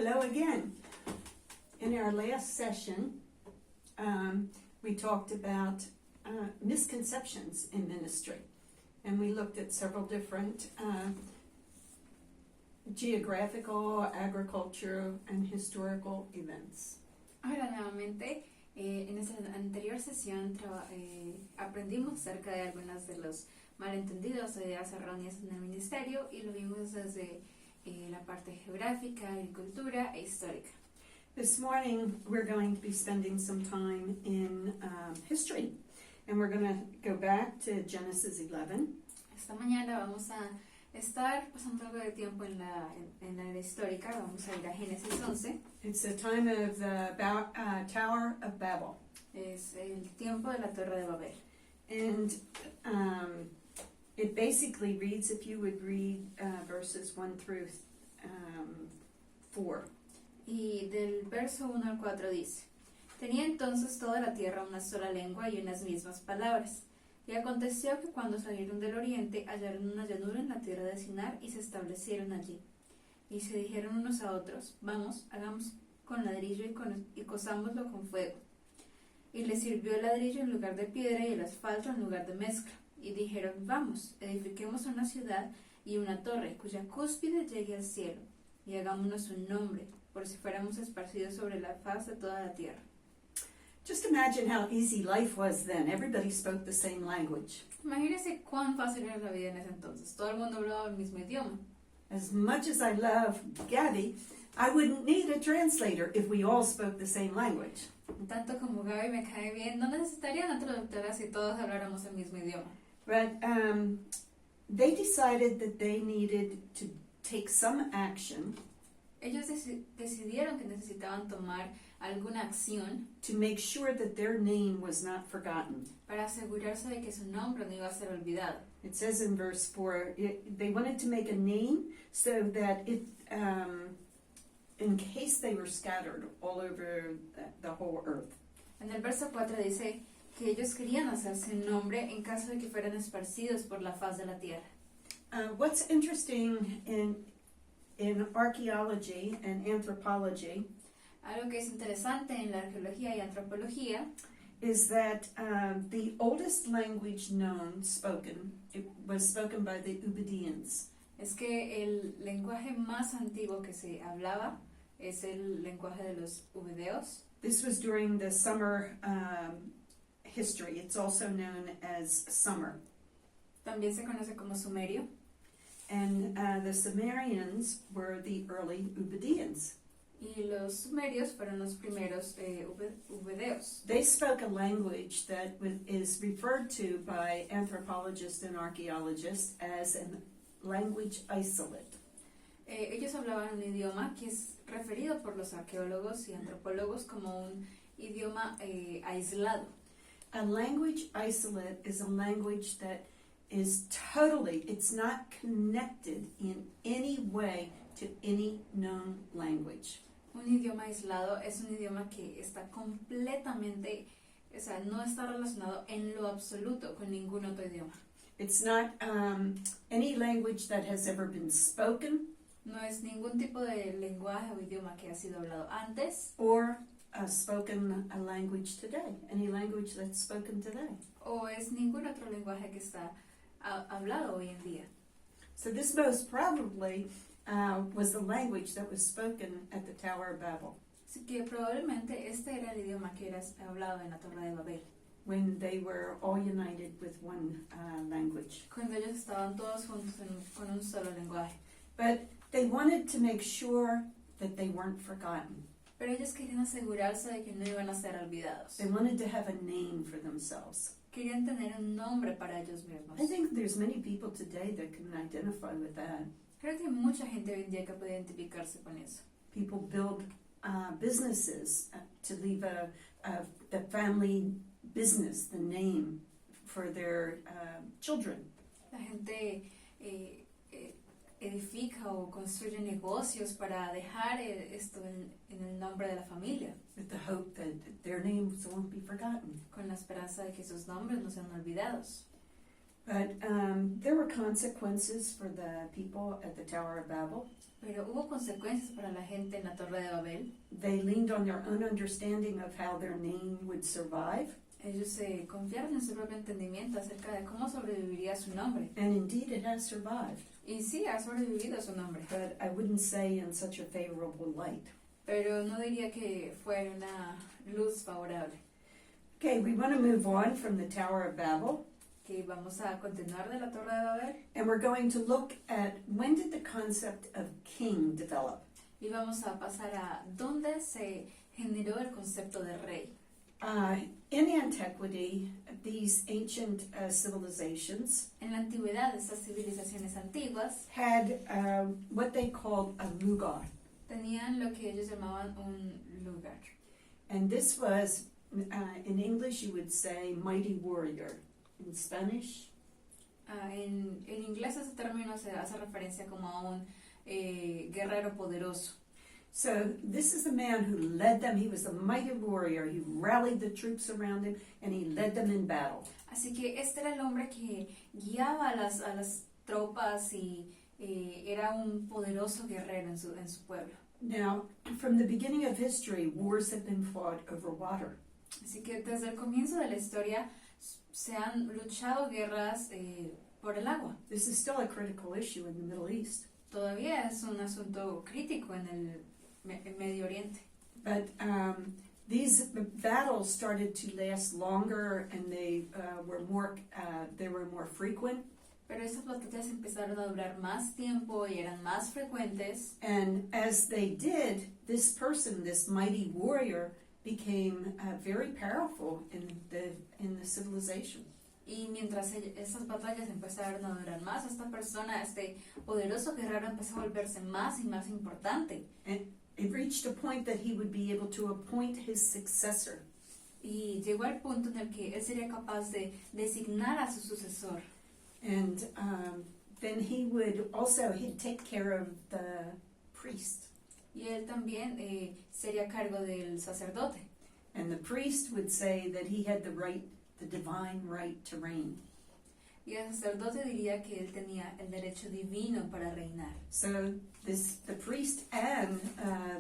Hello again. In our last session, we talked about misconceptions in ministry, and we looked at several different geographical, agricultural, and historical events. Ahora nuevamente, en esta anterior sesión aprendimos acerca de algunos de los malentendidos o ideas erróneas en el ministerio y lo vimos desde la parte geográfica, agricultura e histórica. This morning we're going to be spending some time in history, and we're going to go back to Genesis 11. Esta mañana vamos a estar pasando algo de tiempo en la era histórica. Vamos a ir a Génesis 11. It's the time of the Tower of Babel. Es el tiempo de la Torre de Babel. And it basically reads, if you would read verses 1 through 4. Y del verso 1 al 4 dice: Tenía entonces toda la tierra una sola lengua y unas mismas palabras. Y aconteció que cuando salieron del oriente hallaron una llanura en la tierra de Sinar y se establecieron allí. Y se dijeron unos a otros: Vamos, hagamos con ladrillo y cosámoslo con fuego. Y les sirvió el ladrillo en lugar de piedra y el asfalto en lugar de mezcla. Y dijeron: Vamos, edifiquemos una ciudad y una torre cuya cúspide llegue al cielo, y hagámonos un nombre, por si fuéramos esparcidos sobre la faz de toda la tierra. Just imagine how easy life was then. Everybody spoke the same language. Imagínense cuán fácil era la vida en ese entonces. Todo el mundo hablaba el mismo idioma. As much as I love Gabby, I wouldn't need a translator if we all spoke the same language. Tanto como Gaby me cae bien, no necesitaría una traductora si todos habláramos el mismo idioma. But they decided that they needed to take some action Ellos decidieron que necesitaban tomar alguna acción to make sure that their name was not forgotten. para asegurarse de que su nombre no iba a ser olvidado. It says in verse 4, they wanted to make a name so that if, in case they were scattered all over the whole earth. En el verso 4 dice que ellos querían hacerse un nombre en caso de que fueran esparcidos por la faz de la tierra. What's interesting in archaeology and anthropology Algo que es interesante en la arqueología y antropología is that the oldest language it was spoken by the Ubedians. es que el lenguaje más antiguo que se hablaba es el lenguaje de los ubedeos. This was during the Summer history. It's also known as Summer. También se conoce como sumerio. And the Sumerians were the early Ubedians. Y los sumerios fueron los primeros ubedeos. They spoke a language that is referred to by anthropologists and archaeologists as a language isolate. Ellos hablaban un idioma que es referido por los arqueólogos y antropólogos como un idioma aislado. A language isolate is a language that is it's not connected in any way to any known language. Un idioma aislado es un idioma que está completamente, o sea, no está relacionado en lo absoluto con ningún otro idioma. It's not any language that has ever been spoken. No es ningún tipo de lenguaje o idioma que ha sido hablado antes. Or spoken a language today. Any language that's spoken today. O es ningún otro lenguaje que está hablado hoy en día. So this most probably was the language that was spoken at the Tower of Babel. Así que probablemente este era el idioma que era hablado en la Torre de Babel. When they were all united with one language. Cuando ellos estaban todos juntos con un solo lenguaje. But they wanted to make sure that they weren't forgotten. Pero ellos querían asegurarse de que no iban a ser olvidados. They wanted to have a name for themselves. Querían tener un nombre para ellos mismos. I think there's many people today that can identify with that. Creo que hay mucha gente hoy en día que puede identificarse con eso. People build businesses to leave the family business, the name for their children. La gente edifica o construye negocios para dejar esto en el nombre de la familia. With the hope that their names won't be forgotten. Con la esperanza de que sus nombres no sean olvidados. But there were consequences for the people at the Tower of Babel. Pero hubo consecuencias para la gente en la Torre de Babel. They leaned on their own understanding of how their name would survive. Ellos se confiaron en su propio entendimiento acerca de cómo sobreviviría su nombre. And indeed it has survived. Y sí, ha sobrevivido su nombre. But I wouldn't say in such a favorable light. Pero no diría que fue una luz favorable. Okay, we want to move on from the Tower of Babel. Que vamos a continuar de la Torre de Babel. And we're going to look at when did the concept of king develop? Y vamos a pasar a dónde se generó el concepto de rey. In antiquity, these ancient civilizations En la antigüedad, estas civilizaciones antiguas had what they called a lugar. tenían lo que ellos llamaban un lugar. And this was, in English you would say mighty warrior. In Spanish, En inglés ese término se hace referencia como a un guerrero poderoso. so this is the man who led them. He was a mighty warrior. He rallied the troops around him and he led them in battle. Así que este era el hombre que guiaba a las tropas y era un poderoso guerrero en su pueblo. Now, from the beginning of history, wars have been fought over water. Así que desde el comienzo de la historia se han luchado guerras por el agua. This is still a critical issue in the Middle East. Todavía es un asunto crítico en el Medio Oriente. But these battles started to last longer, and they were more frequent. Pero esas batallas empezaron a durar más tiempo y eran más frecuentes. And as they did, this person, this mighty warrior, became very powerful in the civilization. Y mientras esas batallas empezaron a durar más, esta persona, este poderoso guerrero, empezó a volverse más y más importante. And it reached a point that he would be able to appoint his successor. Y llegó al punto en el que él sería capaz de designar a su sucesor. And then he'd take care of the priest. Y él también sería cargo del sacerdote. And the priest would say that he had the divine right to reign. Y el sacerdote diría que él tenía el derecho divino para reinar. So the priest and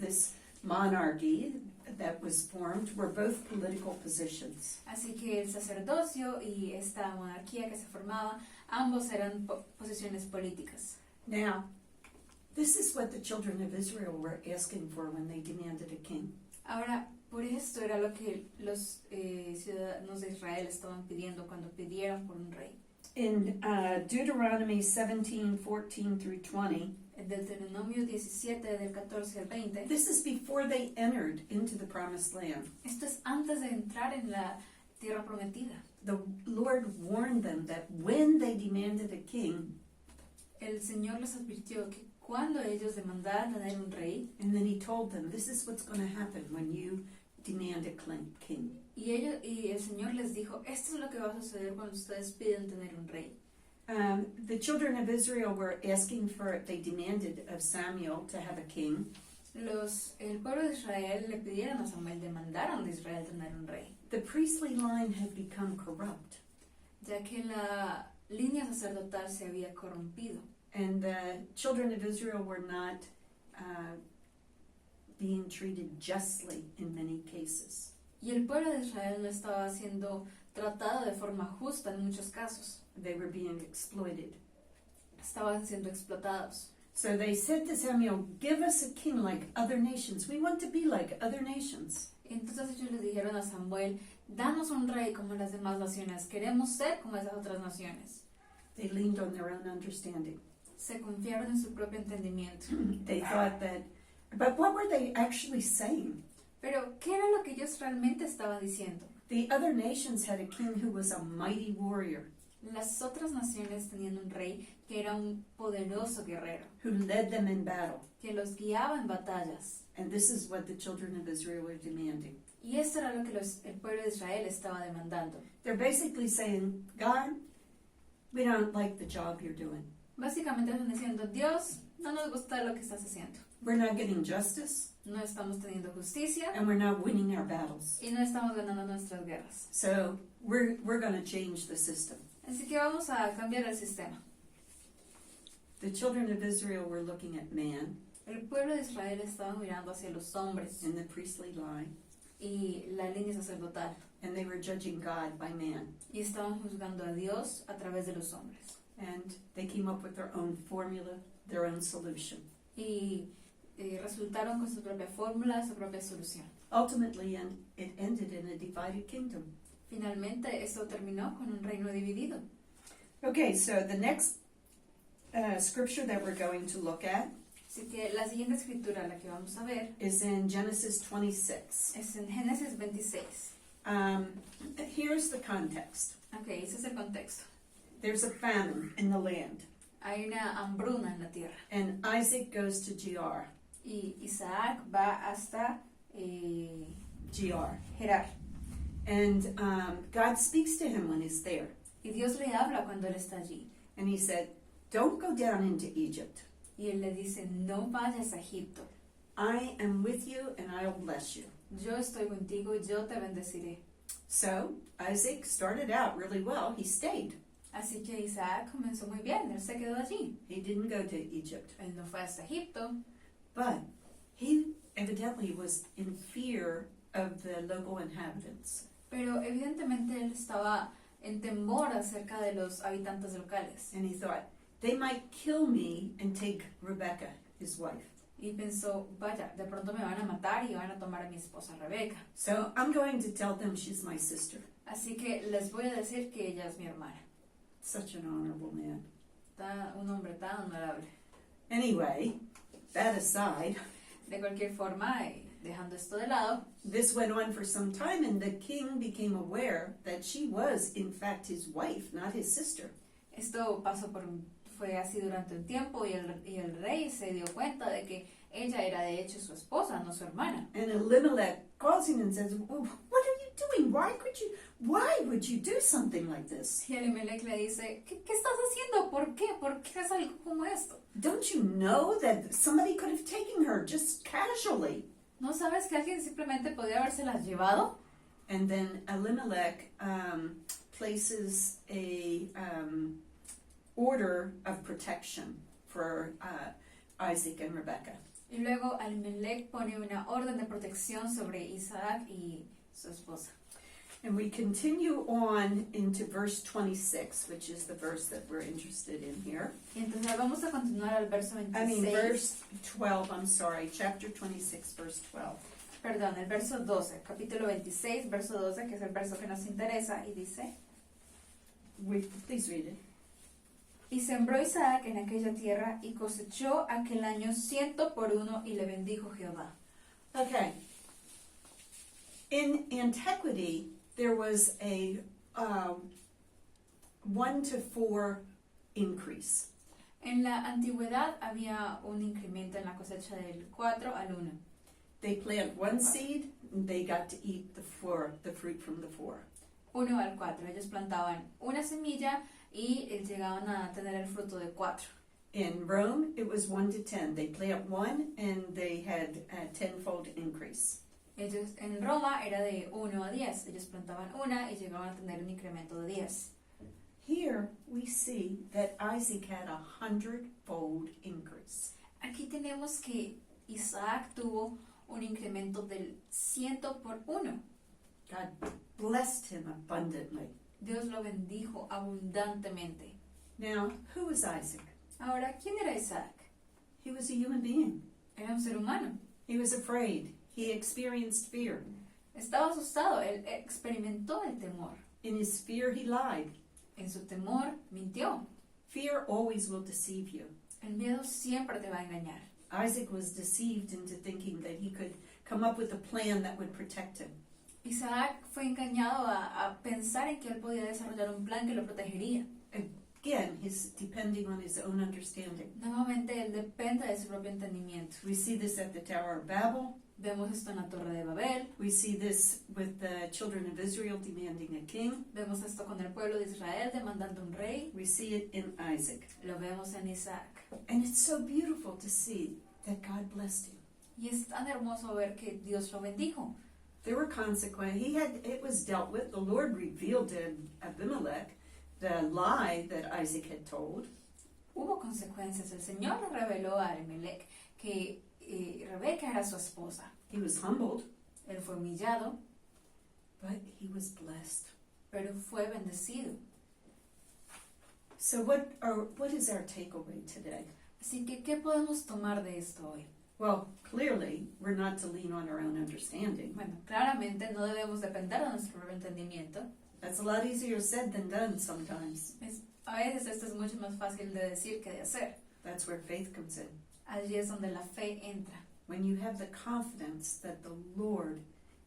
this monarchy that was formed were both political positions. Así que el sacerdocio y esta monarquía que se formaba, ambos eran posiciones políticas. Now, this is what the children of Israel were asking for when they demanded a king. Ahora, por esto era lo que los ciudadanos de Israel estaban pidiendo cuando pidieron por un rey. In Deuteronomy 17:14 through 20, El Deuteronomio 17 del 14 al 20. this is before they entered into the promised land. Esto es antes de entrar en la tierra prometida. The Lord warned them that when they demanded a king, El Señor les advirtió que cuando ellos demandaran tener un rey, and then he told them, this is what's going to happen when you demand a king. y el Señor les dijo, esto es lo que va a suceder cuando ustedes piden tener un rey. The children of Israel were asking they demanded of Samuel to have a king. El pueblo de Israel le pidieron a Samuel, demandaron de Israel tener un rey, The priestly line had become corrupt, ya que la línea sacerdotal se había corrompido. and the children of Israel were not being treated justly in many cases. Y el pueblo de Israel no estaba siendo tratado de forma justa en muchos casos. They were being exploited. Estaban siendo explotados. So they said to Samuel, give us a king like other nations. We want to be like other nations. Entonces ellos le dijeron a Samuel, danos un rey como las demás naciones, queremos ser como esas otras naciones. They leaned on their own understanding. Se confiaron en su propio entendimiento. They thought that, but what were they actually saying? Pero, ¿qué era lo que ellos realmente estaban diciendo? The other nations had a king who was a mighty warrior, Las otras naciones tenían un rey que era un poderoso guerrero, who led them in battle. que los guiaba en batallas. And this is what the children of Israel were demanding. Y esto era lo que el pueblo de Israel estaba demandando. They're basically saying, God, we don't like the job you're doing. Básicamente están diciendo, Dios, no nos gusta lo que estás haciendo. We're not getting justice, No estamos teniendo justicia and we're not winning our battles. y no estamos ganando nuestras guerras. So we're going to change the system. Así que vamos a cambiar el sistema. The children of Israel were looking at man El pueblo de Israel estaba mirando hacia los hombres in the priestly line, y la línea sacerdotal and they were judging God by man. y estaban juzgando a Dios a través de los hombres. And they came up with their own formula, their own solution. Y resultaron con su propia fórmula, su propia solución. Ultimately, it ended in a divided kingdom. Finalmente, esto terminó con un reino dividido. Okay, so the next scripture that we're going to look at Así que la siguiente escritura, la que vamos a ver, is in Genesis 26. es en Génesis 26. Here's the context. Ok, ese es el contexto. There's a famine in the land, Hay una hambruna en la tierra. and Isaac goes to Gerar. Y Isaac va hasta Gerar. Gerar. And God speaks to him when he's there. Y Dios le habla cuando él está allí. And he said, "Don't go down into Egypt. Y él le dice, no vayas a Egipto. I am with you and I'll bless you." Yo estoy contigo y yo te bendeciré. So Isaac started out really well. He stayed. Así que Isaac comenzó muy bien, él se quedó allí. He didn't go to Egypt. Él no fue hasta Egipto, But he evidently was in fear of the local inhabitants. pero evidentemente él estaba en temor acerca de los habitantes locales. And he thought, they might kill me and take Rebecca, his wife. Y pensó, vaya, de pronto me van a matar y van a tomar a mi esposa Rebeca. So I'm going to tell them she's my sister. Así que les voy a decir que ella es mi hermana. Such an honorable man. Un hombre tan honorable. Anyway, that aside, De cualquier forma, dejando esto de lado, this went on for some time, and the king became aware that she was, in fact, his wife, not his sister. esto fue así durante un tiempo y el rey se dio cuenta de que ella era de hecho su esposa, no su hermana. And Elimelech calls him and says, "Well, what are you doing? Why would you do something like this? Y Elimelech le dice, ¿Qué estás haciendo? ¿Por qué? ¿Por qué haces algo como esto? Don't you know that somebody could have taken her just casually?" ¿No sabes que alguien simplemente podía habérselas llevado? And then Elimelech places a order of protection for Isaac and Rebecca. Y luego Elimelech pone una orden de protección sobre Isaac y su esposa. And we continue on into verse 26, which is the verse that we're interested in here. Y entonces vamos a continuar al verso 26. Verse 12, I'm sorry, chapter 26, verse 12. Perdón, el verso 12, capítulo 26, verso 12, que es el verso que nos interesa, y dice: Please read it. Y sembró Isaac en aquella tierra y cosechó aquel año 100 por 1 y le bendijo Jehová. Okay. In antiquity, there was a 1-to-4 increase. En la antigüedad había un incremento en la cosecha del 4 al 1. They plant one seed, and they got to eat the fruit from the 4. 1 al 4. Ellos plantaban una semilla y llegaban a tener el fruto de 4. In Rome, it was 1-to-10. They plant one, and they had a 10-fold increase. Ellos, en Roma era de 1 a 10. Ellos plantaban una y llegaban a tener un incremento de 10. Here we see that Isaac had a 100-fold increase. Aquí tenemos que Isaac tuvo un incremento del 100 por 1. God blessed him abundantly. Dios lo bendijo abundantemente. Now, who was Isaac? Ahora, ¿quién era Isaac? He was a human being. Era un ser humano. He was afraid. He experienced fear. Estaba asustado. Él experimentó el temor. In his fear, he lied. En su temor, mintió. Fear always will deceive you. El miedo siempre te va a engañar. Isaac was deceived into thinking that he could come up with a plan that would protect him. Isaac fue engañado a pensar en que él podía desarrollar un plan que lo protegería. Again, he's depending on his own understanding. Nuevamente, él depende de su propio entendimiento. We see this at the Tower of Babel. Vemos esto en la Torre de Babel. We see this with the children of Israel demanding a king. Vemos esto con el pueblo de Israel demandando un rey. We see it in Isaac. Lo vemos en Isaac. And it's so beautiful to see that God blessed him. Y es tan hermoso ver que Dios lo bendijo. There were consequences. It was dealt with. The Lord revealed to Abimelech the lie that Isaac had told. Hubo consecuencias. El Señor le reveló a Abimelech que Rebeca era su esposa. He was humbled, Él fue humillado, but he was blessed. pero fue bendecido. So what is our takeaway today? Así que, ¿qué podemos tomar de esto hoy? Well, clearly, we're not to lean on our own understanding. Bueno, claramente no debemos depender de nuestro propio entendimiento. That's a lot easier said than done sometimes. A veces esto es mucho más fácil de decir que de hacer. That's where faith comes in. Allí es donde la fe entra. When you have the confidence that the Lord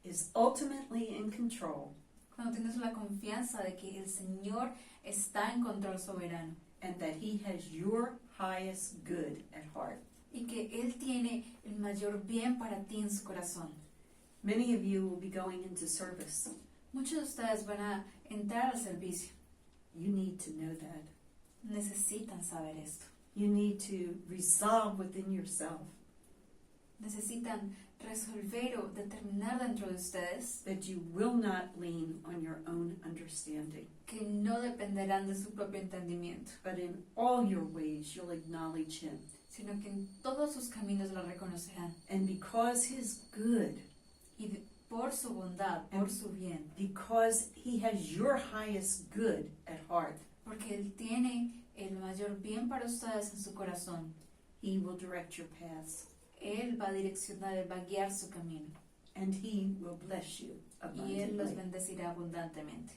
is ultimately in control Cuando tienes la confianza de que el Señor está en control soberano and that He has your highest good at heart. y que Él tiene el mayor bien para ti en su corazón. Many of you will be going into service. Muchos de ustedes van a entrar al servicio. You need to know that. Necesitan saber esto. You need to resolve within yourself Necesitan resolver o determinar dentro de ustedes that you will not lean on your own understanding, que no dependerán de su propio entendimiento, but in all your ways you'll acknowledge Him. sino que en todos sus caminos lo reconocerán. And because His good, Y por su bondad, por su bien, because He has your highest good at heart, porque Él tiene el mayor bien para ustedes en su corazón, He will direct your paths, Él va a direccionar, Él va a guiar su camino and He will bless you y Él los abundantly. bendecirá abundantemente.